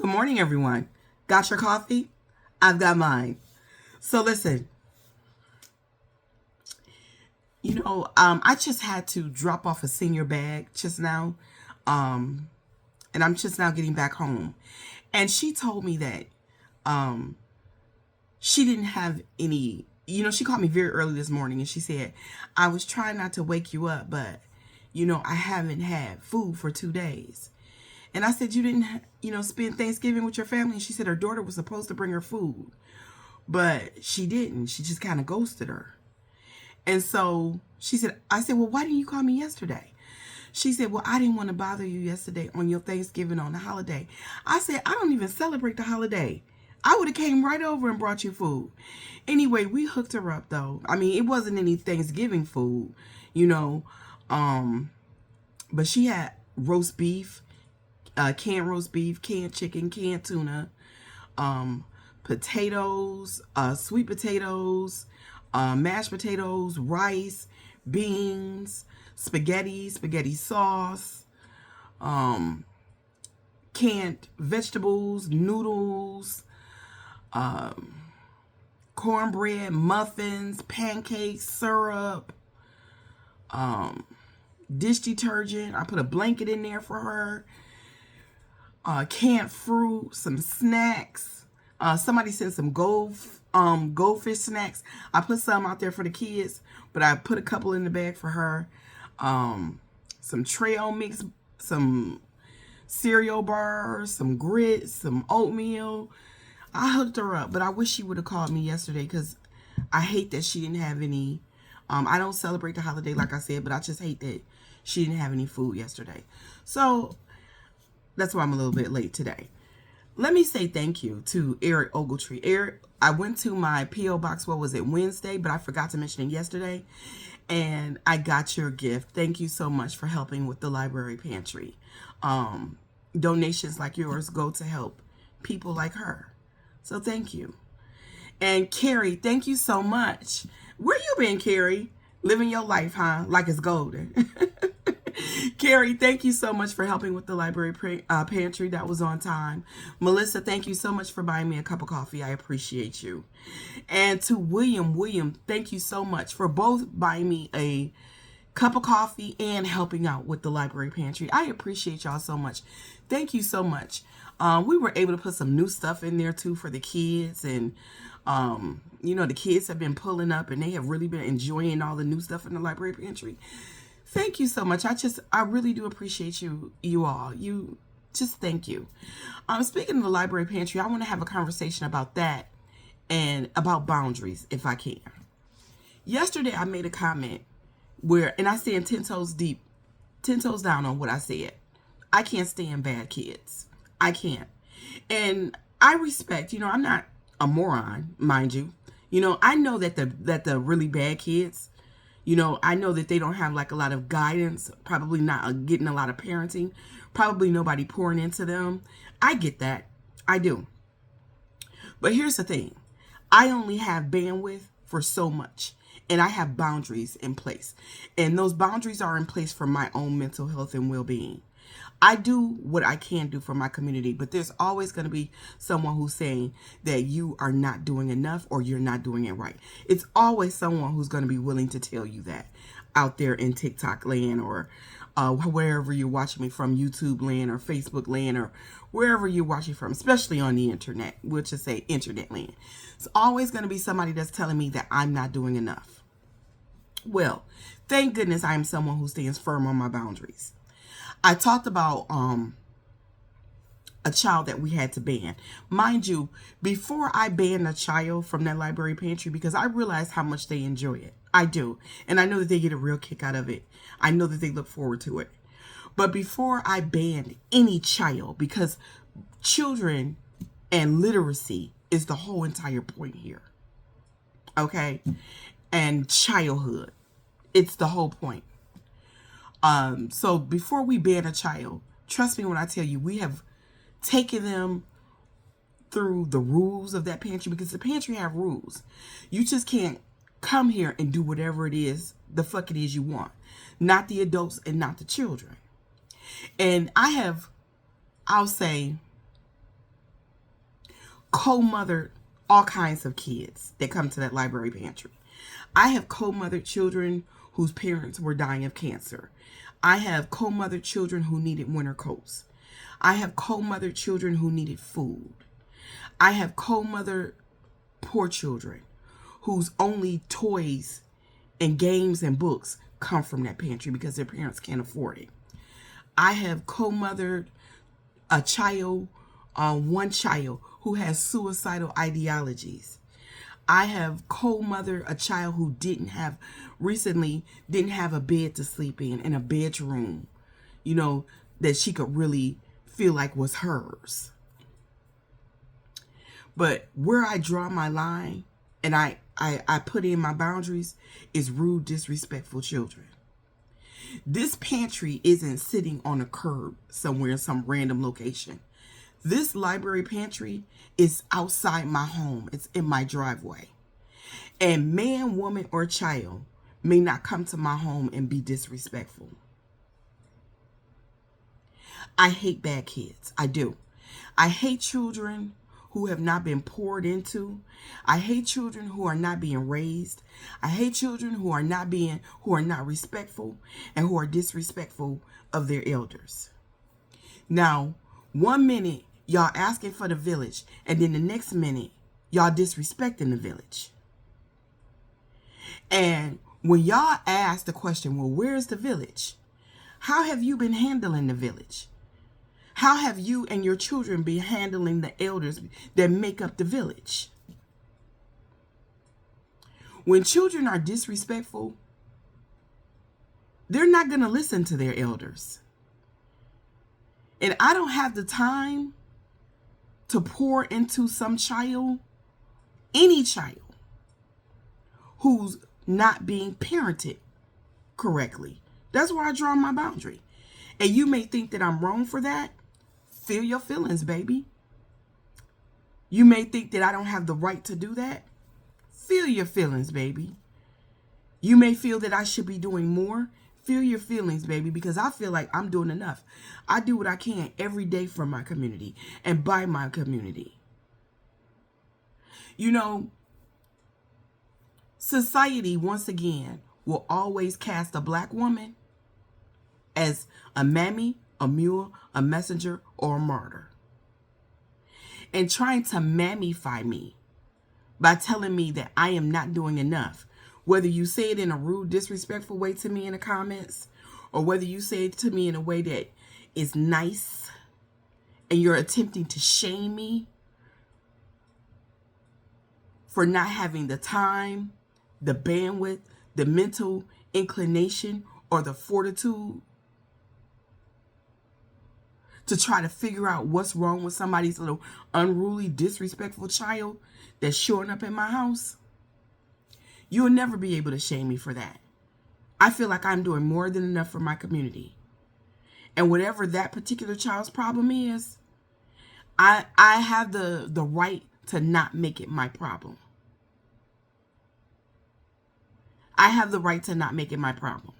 Good morning, everyone. Got your coffee? I've got mine. So listen, I just had to drop off a senior bag just now, um, and I'm just now getting back home. And she told me that um, she didn't have any. She called me very early this morning, and she said, "I was trying not to wake you up, but I haven't had food for 2 days." And I said, "You didn't, spend Thanksgiving with your family?" And she said her daughter was supposed to bring her food, but she didn't. She just kind of ghosted her. And so I said, "Well, why didn't you call me yesterday?" She said, "Well, I didn't want to bother you yesterday on your Thanksgiving on the holiday." I said, "I don't even celebrate the holiday. I would have came right over and brought you food." Anyway, we hooked her up though. I mean, it wasn't any Thanksgiving food, you know, um, but she had roast beef, canned roast beef, canned chicken, canned tuna, um, potatoes, sweet potatoes, mashed potatoes, rice, beans, spaghetti sauce, um, canned vegetables, noodles, cornbread, muffins, pancakes, syrup, dish detergent. I put a blanket in there for her. Canned fruit, some snacks. Somebody sent some goldfish snacks. I put some out there for the kids, but I put a couple in the bag for her. Some trail mix, some cereal bars, some grits, some oatmeal. I hooked her up, but I wish she would have called me yesterday because I hate that she didn't have any. I don't celebrate the holiday like I said, but I just hate that she didn't have any food yesterday. So that's why I'm a little bit late today. Let me say thank you to Eric Ogletree. Eric, I went to my P.O. Box, Wednesday, but I forgot to mention it yesterday. And I got your gift. Thank you so much for helping with the Library Pantry. Donations like yours go to help people like her. So thank you. And Carrie, thank you so much. Where you been, Carrie? Living your life, huh? Like it's golden. Carrie, thank you so much for helping with the Library Pantry. That was on time. Melissa, thank you so much for buying me a cup of coffee. I appreciate you. And to William, thank you so much for both buying me a cup of coffee and helping out with the Library Pantry. I appreciate y'all so much. Thank you so much. We were able to put some new stuff in there too for the kids, and the kids have been pulling up and they have really been enjoying all the new stuff in the Library Pantry. Thank you so much. I really do appreciate you all. You just thank you. Speaking of the Library Pantry, I want to have a conversation about that and about boundaries if I can. Yesterday I made a comment and I stand 10 toes deep, 10 toes down on what I said. I can't stand bad kids. I can't. And I respect, I'm not a moron, mind you. I know that the really bad kids, I know that they don't have like a lot of guidance, probably not getting a lot of parenting, probably nobody pouring into them. I get that. I do. But here's the thing. I only have bandwidth for so much, and I have boundaries in place. And those boundaries are in place for my own mental health and well-being. I do what I can do for my community, but there's always going to be someone who's saying that you are not doing enough or you're not doing it right. It's always someone who's going to be willing to tell you that out there in TikTok land or wherever you're watching me from, YouTube land or Facebook land or wherever you're watching from, especially on the internet. We'll just say internet land. It's always going to be somebody that's telling me that I'm not doing enough. Well, thank goodness I am someone who stands firm on my boundaries. I talked about a child that we had to ban. Mind you, before I banned a child from that Library Pantry, because I realized how much they enjoy it. I do. And I know that they get a real kick out of it. I know that they look forward to it. But before I banned any child, because children and literacy is the whole entire point here. Okay? And childhood. It's the whole point. So before we ban a child, trust me when I tell you, we have taken them through the rules of that pantry, because the pantry have rules. You just can't come here and do whatever it is, the fuck it is you want. Not the adults and not the children. And I'll say, co-mothered all kinds of kids that come to that library pantry. I have co-mothered children whose parents were dying of cancer. I have co-mothered children who needed winter coats. I have co-mothered children who needed food. I have co-mothered poor children whose only toys and games and books come from that pantry because their parents can't afford it. I have co-mothered a child, one child who has suicidal ideologies. I have co-mothered a child who recently didn't have a bed to sleep in a bedroom, that she could really feel like was hers. But where I draw my line and I put in my boundaries is rude, disrespectful children. This pantry isn't sitting on a curb somewhere in some random location. This library pantry is outside my home. It's in my driveway. And man, woman, or child may not come to my home and be disrespectful. I hate bad kids. I do. I hate children who have not been poured into. I hate children who are not being raised. I hate children who are not respectful and who are disrespectful of their elders. Now, 1 minute y'all asking for the village, and then the next minute y'all disrespecting the village. And when y'all ask the question, well, where's the village? How have you been handling the village? How have you and your children been handling the elders that make up the village? When children are disrespectful, they're not going to listen to their elders. And I don't have the time to pour into some child, any child, who's not being parented correctly. That's where I draw my boundary. And you may think that I'm wrong for that. Feel your feelings, baby. You may think that I don't have the right to do that. Feel your feelings, baby. You may feel that I should be doing more. Feel your feelings, baby, because I feel like I'm doing enough. I do what I can every day for my community and by my community. Society, once again, will always cast a black woman as a mammy, a mule, a messenger, or a martyr. And trying to mammify me by telling me that I am not doing enough. Whether you say it in a rude, disrespectful way to me in the comments, or whether you say it to me in a way that is nice, and you're attempting to shame me for not having the time, the bandwidth, the mental inclination, or the fortitude to try to figure out what's wrong with somebody's little unruly, disrespectful child that's showing up in my house. You'll never be able to shame me for that. I feel like I'm doing more than enough for my community. And whatever that particular child's problem is, I have the right to not make it my problem. I have the right to not make it my problem.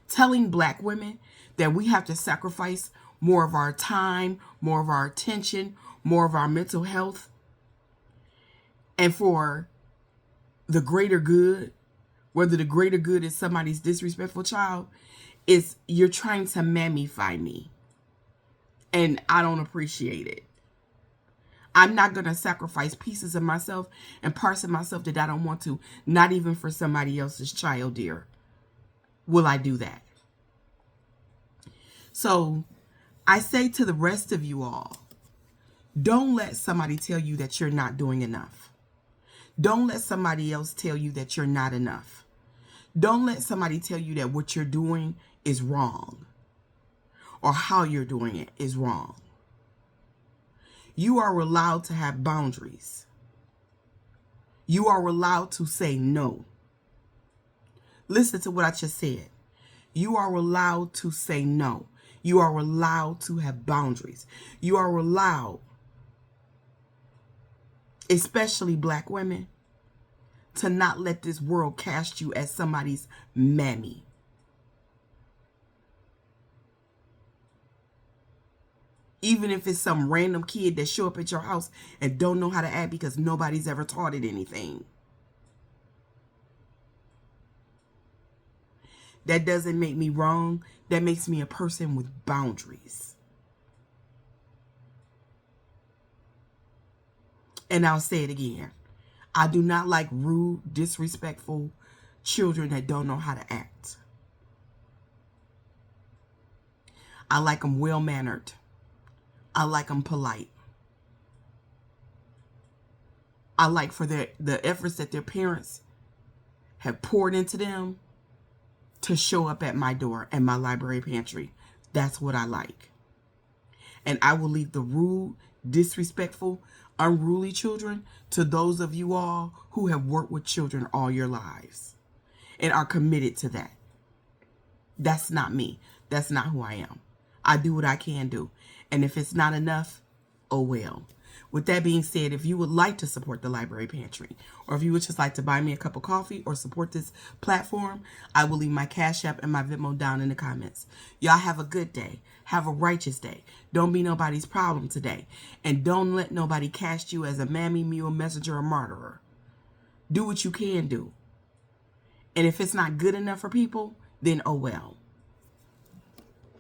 Telling black women that we have to sacrifice more of our time, more of our attention, more of our mental health, and for the greater good, whether the greater good is somebody's disrespectful child, is you're trying to mammify me. And I don't appreciate it. I'm not going to sacrifice pieces of myself and parts of myself that I don't want to, not even for somebody else's child, dear. Will I do that? So I say to the rest of you all, don't let somebody tell you that you're not doing enough. Don't let somebody else tell you that you're not enough. Don't let somebody tell you that what you're doing is wrong or how you're doing it is wrong. You are allowed to have boundaries. You are allowed to say no. Listen to what I just said. You are allowed to say no. You are allowed to have boundaries. You are allowed, especially black women, to not let this world cast you as somebody's mammy. Even if it's some random kid that show up at your house and don't know how to act because nobody's ever taught it anything. That doesn't make me wrong. That makes me a person with boundaries. And I'll say it again. I do not like rude, disrespectful children that don't know how to act. I like them well-mannered. I like them polite. I like for the efforts that their parents have poured into them to show up at my door and my library pantry. That's what I like. And I will leave the rude, disrespectful, unruly children to those of you all who have worked with children all your lives and are committed to that. That's not me. That's not who I am. I do what I can do. And if it's not enough, oh well. With that being said, if you would like to support the Library Pantry, or if you would just like to buy me a cup of coffee or support this platform, I will leave my Cash App and my Venmo down in the comments. Y'all have a good day. Have a righteous day. Don't be nobody's problem today. And don't let nobody cast you as a mammy, mule, messenger, or martyrer. Do what you can do. And if it's not good enough for people, then oh well.